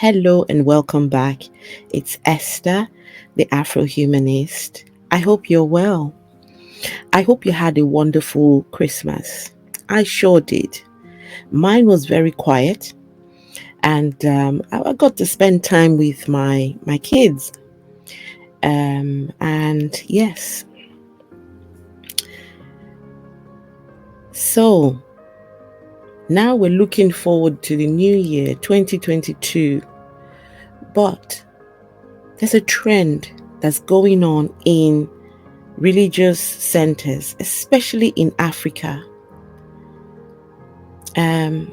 Hello and welcome back. It's Esther, the Afro Humanist. I hope you're well. I hope you had a wonderful Christmas. I sure did. Mine was very quiet, and I got to spend time with my kids. And yes, so now we're looking forward to the new year, 2022. But there's a trend that's going on in religious centers, especially in Africa. Um,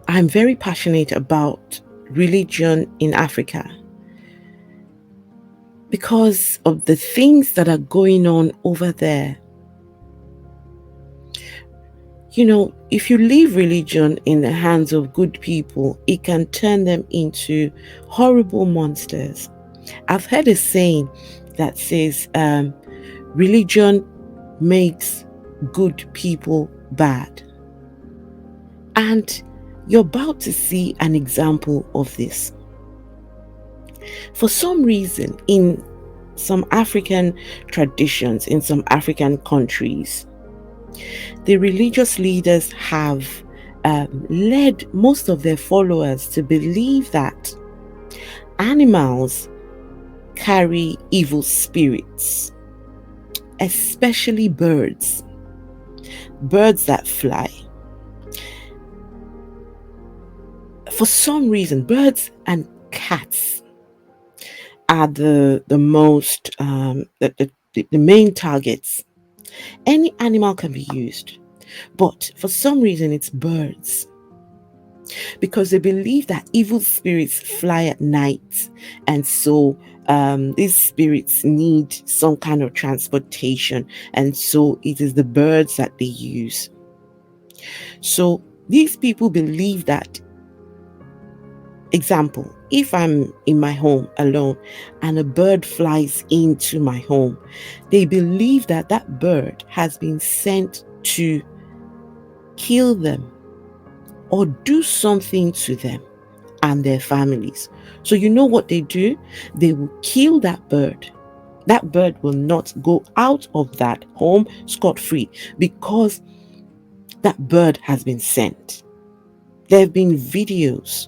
I'm very passionate about religion in Africa because of the things that are going on over there. You know, if you leave religion in the hands of good people, it can turn them into horrible monsters. I've heard a saying that says, religion makes good people bad. And you're about to see an example of this. For some reason, in some African traditions, in some African countries, the religious leaders have led most of their followers to believe that animals carry evil spirits, especially birds that fly. For some reason, birds and cats are the most the main targets. Any animal can be used, but for some reason it's birds, because they believe that evil spirits fly at night, and so these spirits need some kind of transportation, and so it is the birds that they use. So these people believe that, example, if I'm in my home alone and a bird flies into my home, they believe that that bird has been sent to kill them or do something to them and their families. So you know what they do? They will kill that bird. That bird will not go out of that home scot-free because that bird has been sent. There have been videos.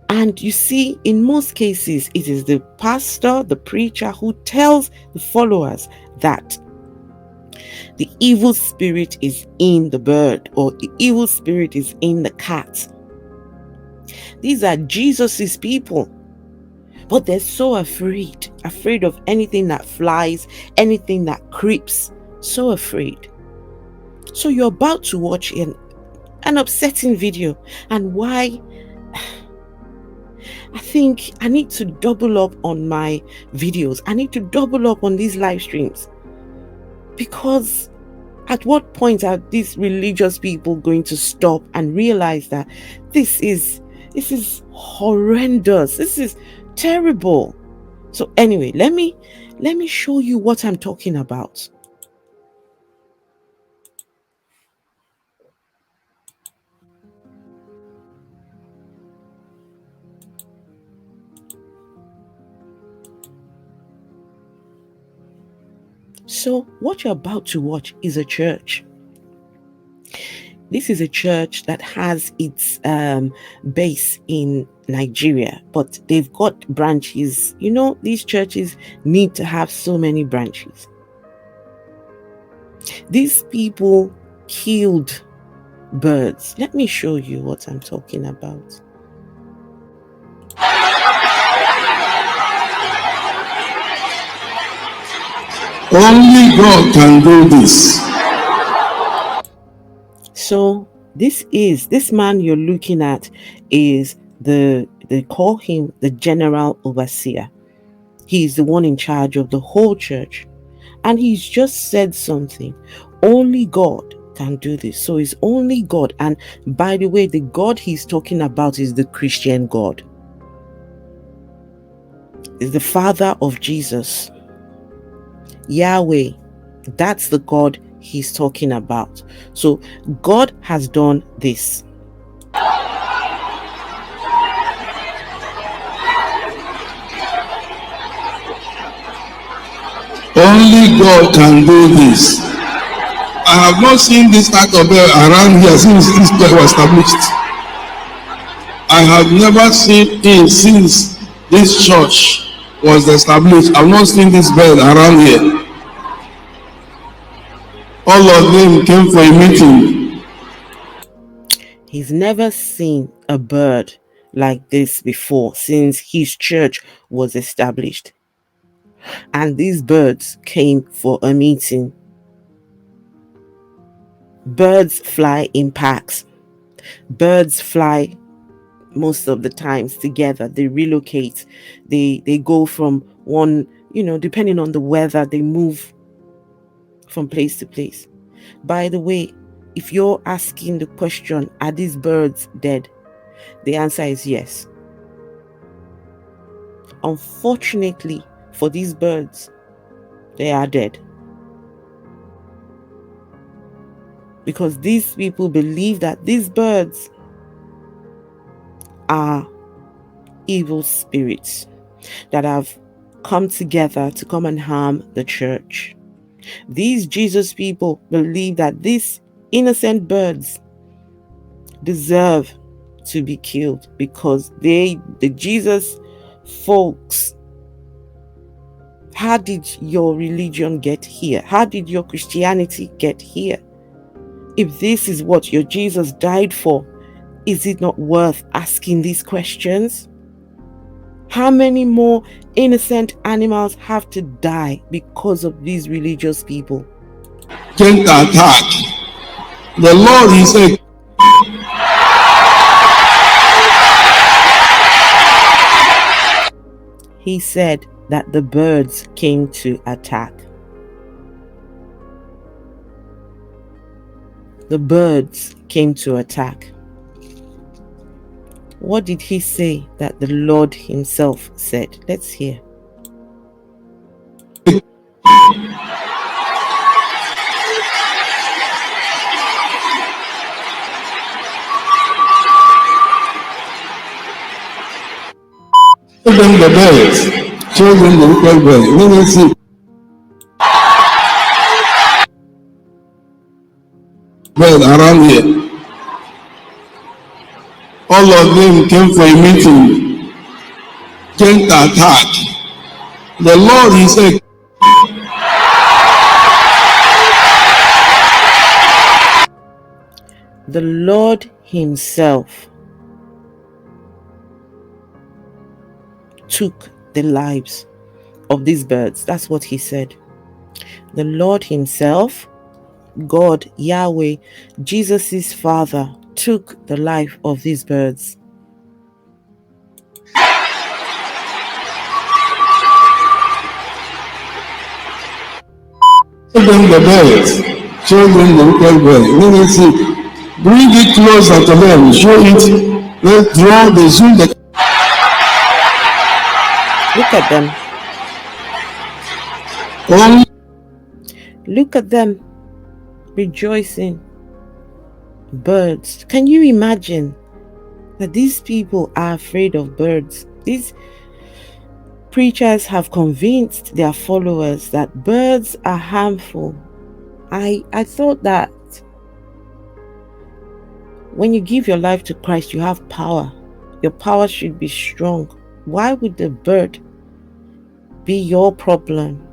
And you see, in most cases, it is the pastor, the preacher, who tells the followers that the evil spirit is in the bird or the evil spirit is in the cat. These are Jesus's people, but they're so afraid of anything that flies, anything that creeps, so afraid. So you're about to watch an upsetting video, and why I think I need to double up on my videos. I need to double up on these live streams, because at what point are these religious people going to stop and realize that this is horrendous, this is terrible? So anyway, let me show you what I'm talking about. So what you're about to watch is a church. This is a church that has its base in Nigeria, but they've got branches. You know, these churches need to have so many branches. These people killed birds. Let me show you what I'm talking about. Only God can do this. So this man you're looking at is they call him the general overseer. He's the one in charge of the whole church. And he's just said something. Only God can do this. So it's only God. And by the way, the God he's talking about is the Christian God. Is the Father of Jesus. Yahweh. That's the God he's talking about. So God has done this. Only God can do this. I have not seen this type of bell around here since this bell was established. I have never seen it since this church was established. I've not seen this bell around here. All of them came for a meeting. He's never seen a bird like this before since his church was established. And these birds came for a meeting. Birds fly in packs. Birds fly most of the times together. They relocate. They go from one, depending on the weather, they move from place to place. By the way, if you're asking the question, are these birds dead? The answer is yes. Unfortunately for these birds, they are dead. Because these people believe that these birds are evil spirits that have come together to come and harm the church. These Jesus people believe that these innocent birds deserve to be killed because the Jesus folks. How did your religion get here? How did your Christianity get here? If this is what your Jesus died for, is it not worth asking these questions? How many more innocent animals have to die because of these religious people? Can't attack. The Lord is a He said that the birds came to attack. The birds came to attack. What did he say that the Lord himself said? Let's hear. Show them the birds. Show them the little birds. Let me see. Bird around here. All of them came for a meeting. Can't attack. The Lord is a The Lord himself took the lives of these birds. That's what he said. The Lord himself, God, Yahweh, Jesus' Father, took the life of these birds. Show them the birds. Show them the little birds. Let me see. Bring it closer to them. Show it. Let's draw the zoom. Look at them. Look at them rejoicing. Birds. Can you imagine that these people are afraid of birds? These preachers have convinced their followers that birds are harmful. I thought that when you give your life to Christ, you have power. Your power should be strong. Why would the bird be your problem?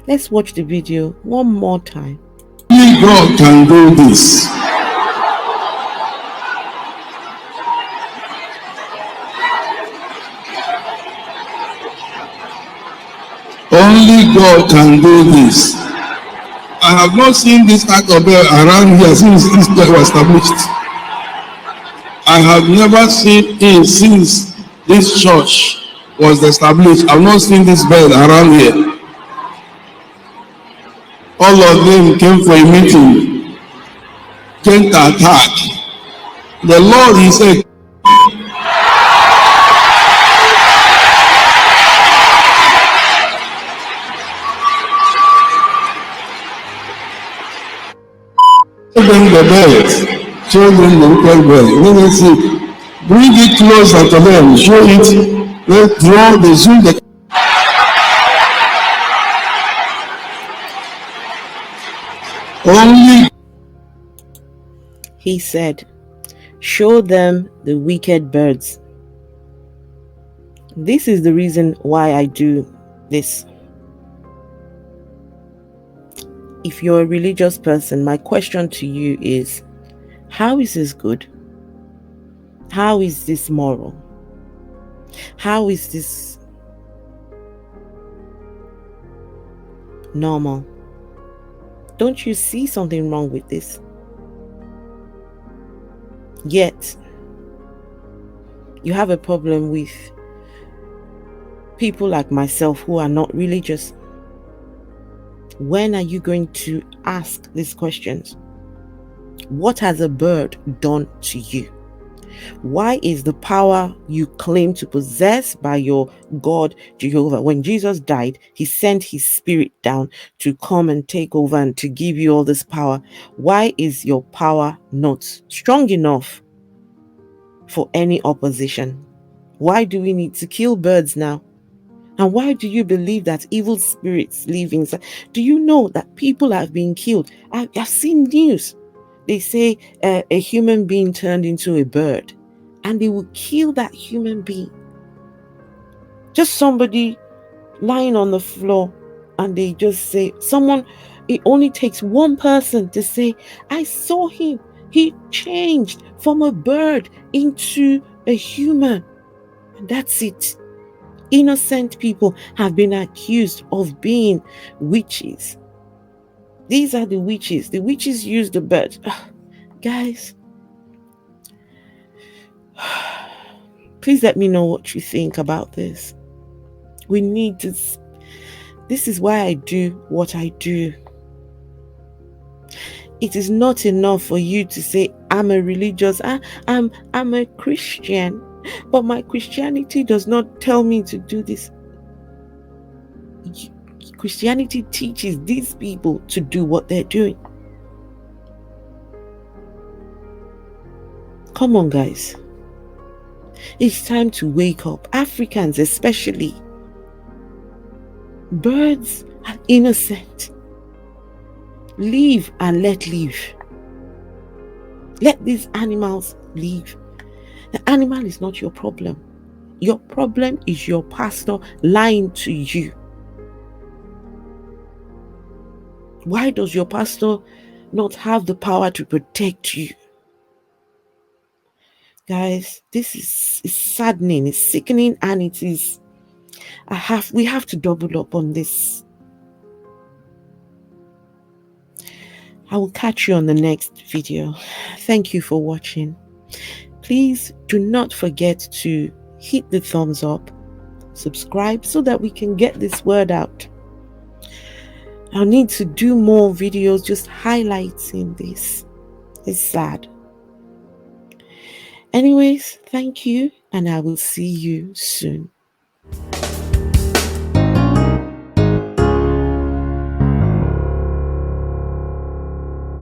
Let's watch the video one more time. Only God can do this. Only God can do this. I have not seen this type of bell around here since this bell was established. I have never seen it since this church was established. I've not seen this bell around here. All of them came for a meeting. Can't attack. The Lord is a Show them the birds. Show them the little birds. Let me see. Bring it closer to them. Show it. Let's draw the zoom. Only He said, show them the wicked birds. This is the reason why I do this. If you're a religious person, my question to you is, how is this good? How is this moral? How is this normal? Don't you see something wrong with this? Yet, you have a problem with people like myself who are not religious. When are you going to ask these questions? What has a bird done to you? Why is the power you claim to possess by your God Jehovah? When Jesus died, he sent his spirit down to come and take over and to give you all this power. Why is your power not strong enough for any opposition? Why do we need to kill birds now? And why do you believe that evil spirits live inside? Do you know that people have been killed? I've seen news. They say a human being turned into a bird and they will kill that human being. Just somebody lying on the floor and they just say, it only takes one person to say, I saw him. He changed from a bird into a human. And that's it. Innocent people have been accused of being witches. These are the witches. The witches use the bird. Guys, please let me know what you think about this. We need to. This is why I do what I do. It is not enough for you to say, I'm a religious, I'm a Christian, but my Christianity does not tell me to do this. Christianity teaches these people to do what they're doing. Come on, guys. It's time to wake up. Africans especially. Birds are innocent. Live and let live. Let these animals live. The animal is not your problem. Your problem is your pastor lying to you. Why does your pastor not have the power to protect you? Guys, this is saddening, it's sickening, and it is we have to double up on this. I will catch you on the next video. Thank you for watching. Please do not forget to hit the thumbs up, subscribe so that we can get this word out. I'll need to do more videos just highlighting this. It's sad. Anyways, thank you, and I will see you soon.